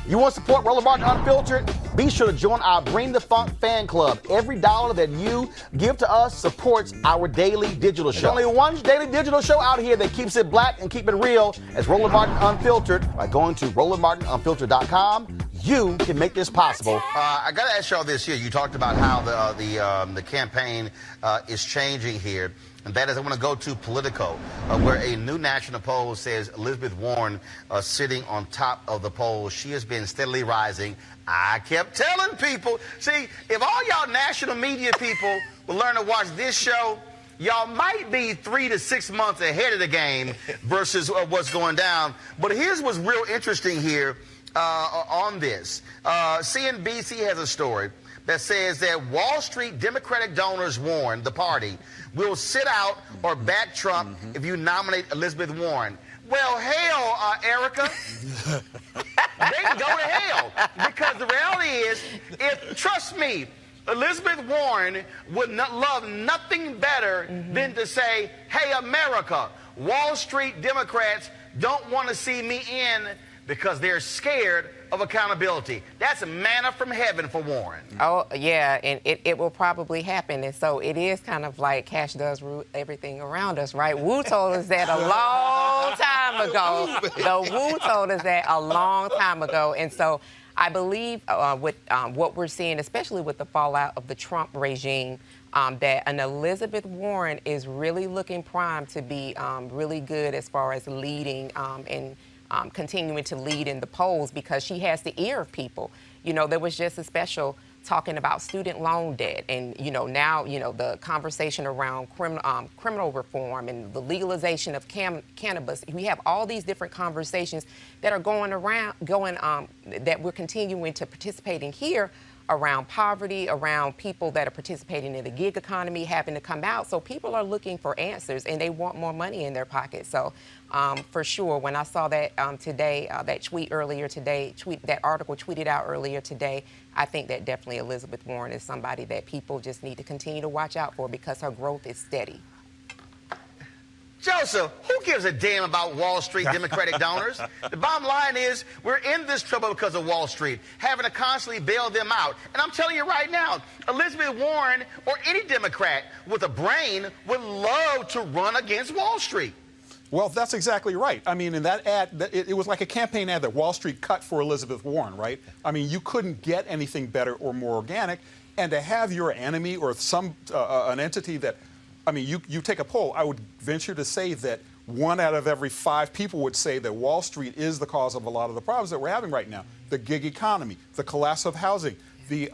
You want to support Roland Martin Unfiltered? Be sure to join our Bring the Funk fan club. Every dollar that you give to us supports our daily digital show. There's only one daily digital show out here that keeps it black and keep it real. It's Roland Martin Unfiltered. By going to RolandMartinUnfiltered.com, you can make this possible. I got to ask y'all this here. You talked about how the campaign is changing here. And that is, I want to go to Politico, where a new national poll says Elizabeth Warren sitting on top of the poll. She has been steadily rising. I kept telling people, see, if all y'all national media people will learn to watch this show, y'all might be 3 to 6 months ahead of the game versus what's going down. But here's what's real interesting here on this. CNBC has a story that says that Wall Street Democratic donors warn the party will sit out or back Trump if you nominate Elizabeth Warren. Well, hell, Erica, they can go to hell, because the reality is, trust me, Elizabeth Warren would love nothing better than to say, hey, America, Wall Street Democrats don't want to see me in because they're scared of accountability. That's manna from heaven for Warren. Oh, yeah, and it will probably happen. And so it is kind of like cash does rule everything around us, right? Wu told us that a long time ago. The Wu told us that a long time ago. And so I believe with what we're seeing, especially with the fallout of the Trump regime, that an Elizabeth Warren is really looking primed to be really good as far as leading and continuing to lead in the polls, because she has the ear of people. You know, there was just a special talking about student loan debt, and now the conversation around criminal reform and the legalization of cannabis. We have all these different conversations that are that we're continuing to participate in here, around poverty, around people that are participating in the gig economy having to come out. So people are looking for answers, and they want more money in their pocket. So for sure, when I saw that today, that tweet earlier today, that article tweeted out earlier today, I think that definitely Elizabeth Warren is somebody that people just need to continue to watch out for, because her growth is steady. Joseph, who gives a damn about Wall Street Democratic donors? The bottom line is, we're in this trouble because of Wall Street, having to constantly bail them out. And I'm telling you right now, Elizabeth Warren or any Democrat with a brain would love to run against Wall Street. Well, that's exactly right. I mean, in that ad, it was like a campaign ad that Wall Street cut for Elizabeth Warren, right? I mean, you couldn't get anything better or more organic. And to have your enemy or an entity that, I mean, you take a poll, I would venture to say that 1 out of every 5 people would say that Wall Street is the cause of a lot of the problems that we're having right now. The gig economy, the collapse of housing, the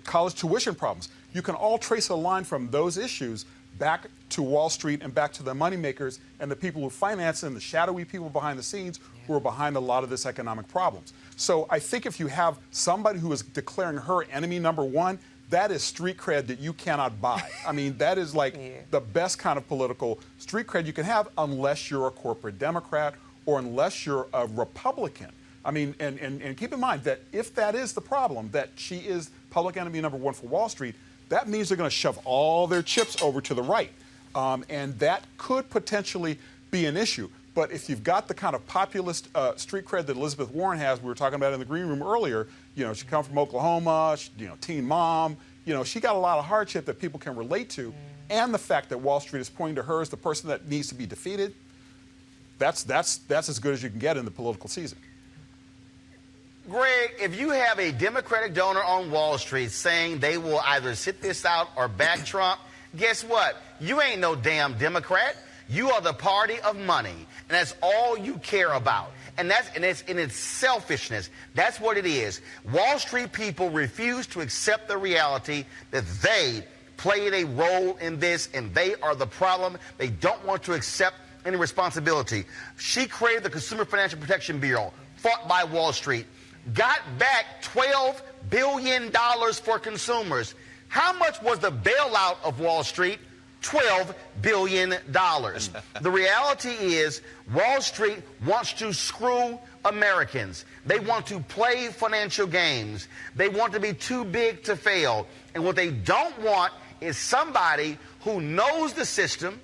college tuition problems. You can all trace a line from those issues back to Wall Street and back to the moneymakers and the people who finance and the shadowy people behind the scenes who are behind a lot of this economic problems. So I think if you have somebody who is declaring her enemy number 1, that is street cred that you cannot buy. I mean, that is like the best kind of political street cred you can have, unless you're a corporate Democrat or unless you're a Republican. I mean, and keep in mind that if that is the problem, that she is public enemy number 1 for Wall Street, that means they're going to shove all their chips over to the right. And that could potentially be an issue. But if you've got the kind of populist street cred that Elizabeth Warren has, we were talking about in the green room earlier, she comes from Oklahoma, teen mom, she got a lot of hardship that people can relate to. And the fact that Wall Street is pointing to her as the person that needs to be defeated, that's as good as you can get in the political season. Greg, if you have a Democratic donor on Wall Street saying they will either sit this out or back Trump, guess what? You ain't no damn Democrat. You are the party of money, and that's all you care about. And it's in its selfishness. That's what it is. Wall Street people refuse to accept the reality that they played a role in this, and they are the problem. They don't want to accept any responsibility. She created the Consumer Financial Protection Bureau, fought by Wall Street, got back $12 billion for consumers. How much was the bailout of Wall Street? $12 billion. The reality is Wall Street wants to screw Americans. They want to play financial games. They want to be too big to fail. And what they don't want is somebody who knows the system,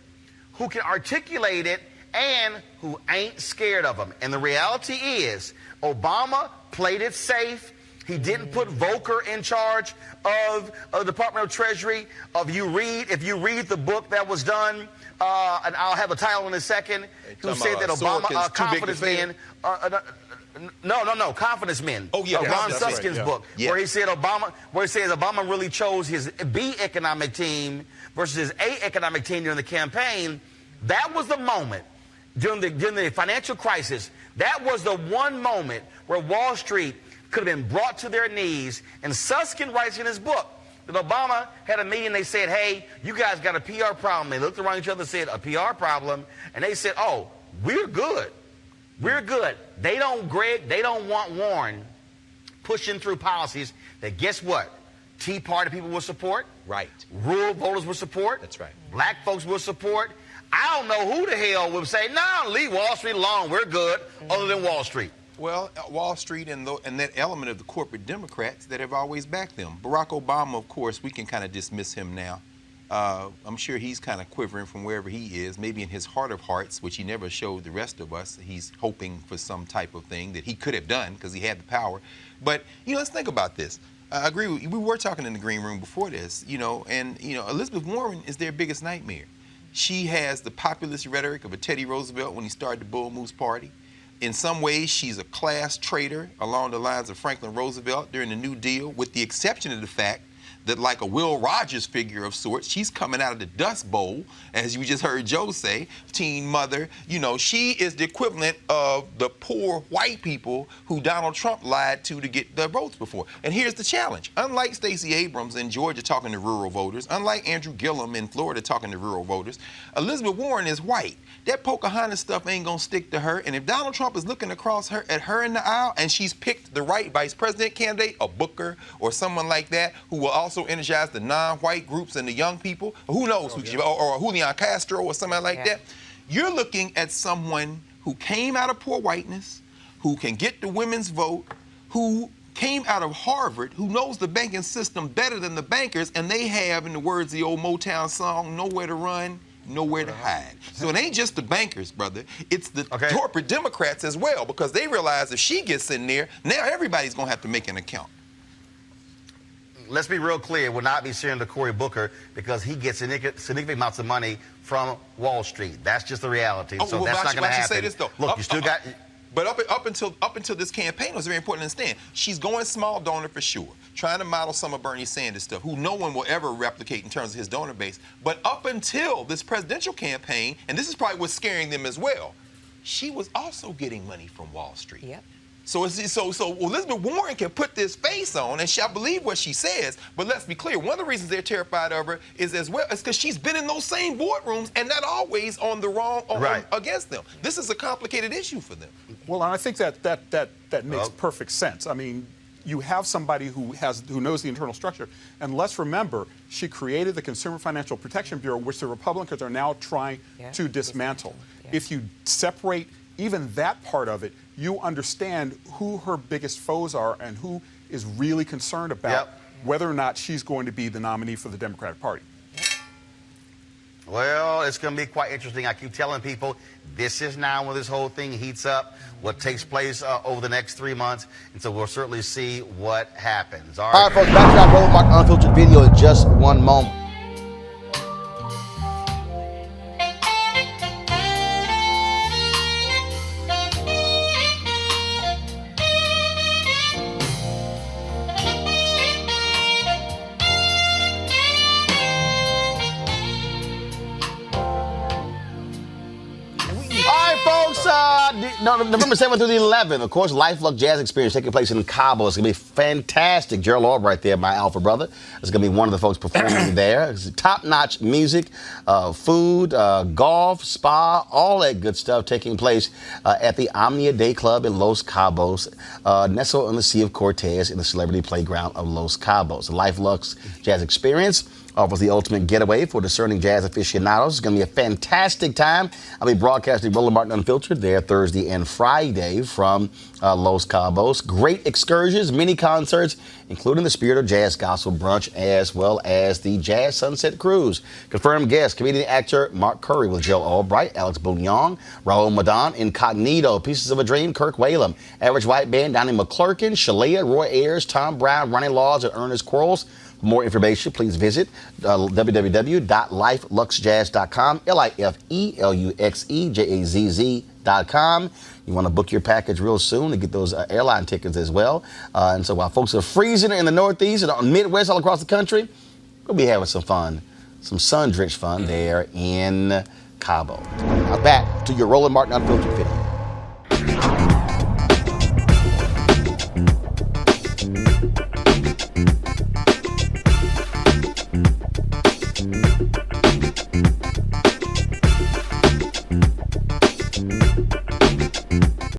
who can articulate it, and who ain't scared of them. And the reality is Obama played it safe. He didn't put Volcker in charge of the Department of Treasury. If you read the book that was done, and I'll have the title in a second, who said that Obama, Confidence Men, Confidence Men. Oh, yeah, Ron that's right, Susskind's yeah. book, Yeah. where he said Obama really chose his B economic team versus his A economic team during the campaign. That was the moment during the financial crisis. That was the one moment where Wall Street could have been brought to their knees. And Susskind writes in his book that Obama had a meeting. They said, hey, you guys got a PR problem. They looked around each other and said, a PR problem. And they said, oh, we're good. We're good. They don't want Warren pushing through policies that, guess what? Tea Party people will support. Right. Rural voters will support. That's right. Black folks will support. I don't know who the hell would say, no, leave Wall Street alone. We're good, other than Wall Street. Well, Wall Street and that element of the corporate Democrats that have always backed them. Barack Obama, of course, we can kind of dismiss him now. I'm sure he's kind of quivering from wherever he is, maybe in his heart of hearts, which he never showed the rest of us. He's hoping for some type of thing that he could have done because he had the power. But, let's think about this. I agree with you. We were talking in the green room before this, and Elizabeth Warren is their biggest nightmare. She has the populist rhetoric of a Teddy Roosevelt when he started the Bull Moose Party. In some ways, she's a class traitor along the lines of Franklin Roosevelt during the New Deal, with the exception of the fact that, like a Will Rogers figure of sorts, she's coming out of the Dust Bowl, as you just heard Joe say, teen mother. She is the equivalent of the poor white people who Donald Trump lied to get their votes before. And here's the challenge. Unlike Stacey Abrams in Georgia talking to rural voters, unlike Andrew Gillum in Florida talking to rural voters, Elizabeth Warren is white. That Pocahontas stuff ain't gonna stick to her. And if Donald Trump is looking across at her in the aisle and she's picked the right vice president candidate, a Booker or someone like that, who will also energize the non-white groups and the young people, who knows, or Julian Castro or somebody like that, you're looking at someone who came out of poor whiteness, who can get the women's vote, who came out of Harvard, who knows the banking system better than the bankers, and they have, in the words of the old Motown song, nowhere to run, nowhere to hide. So it ain't just the bankers, brother. It's the corporate Democrats as well, because they realize if she gets in there, now everybody's going to have to make an account. Let's be real clear. We'll not be sharing to Cory Booker because he gets significant amounts of money from Wall Street. That's just the reality. So that's not going to happen. Say this, though. Look, you still got... But up until this campaign, it was very important to understand. She's going small donor for sure, trying to model some of Bernie Sanders stuff, who no one will ever replicate in terms of his donor base. But up until this presidential campaign, and this is probably what's scaring them as well, she was also getting money from Wall Street. Yep. So Elizabeth Warren can put this face on, and she'll believe what she says. But let's be clear, one of the reasons they're terrified of her is because she's been in those same boardrooms and not always on the wrong against them. This is a complicated issue for them. Well, and I think that makes perfect sense. I mean, you have somebody who knows the internal structure, and let's remember, she created the Consumer Financial Protection Bureau, which the Republicans are now trying to dismantle. If you separate even that part of it, you understand who her biggest foes are and who is really concerned about whether or not she's going to be the nominee for the Democratic Party. Well, it's going to be quite interesting. I keep telling people this is now when this whole thing heats up, what takes place over the next 3 months. And so we'll certainly see what happens. All right, folks, back to that Roland Martin Unfiltered video in just one moment. November 7th through the 11th, of course, Luxe Jazz experience taking place in Cabo. It's going to be fantastic. Gerald Orb right there, my alpha brother. It's going to be one of the folks performing there. It's top-notch music, food, golf, spa, all that good stuff taking place at the Omnia Day Club in Los Cabos, nestled on the Sea of Cortez in the celebrity playground of Los Cabos. The Luxe Jazz experience offers the ultimate getaway for discerning jazz aficionados. It's going to be a fantastic time. I'll be broadcasting Roland Martin Unfiltered there Thursday and Friday from Los Cabos. Great excursions, mini concerts, including the Spirit of Jazz Gospel Brunch, as well as the Jazz Sunset Cruise. Confirmed guests, comedian actor Mark Curry with Joe Albright, Alex Bouillon, Raul Madon, Incognito, Pieces of a Dream, Kirk Whalum, Average White Band, Donnie McClurkin, Shalia, Roy Ayers, Tom Brown, Ronnie Laws, and Ernest Quarles. For more information, please visit www.lifeluxejazz.com, LIFELUXEJAZZ.com. You want to book your package real soon to get those airline tickets as well. And so while folks are freezing in the Northeast and Midwest all across the country, we'll be having some fun, some sun-drenched fun there in Cabo. Now back to your Roland Martin Unfiltered video.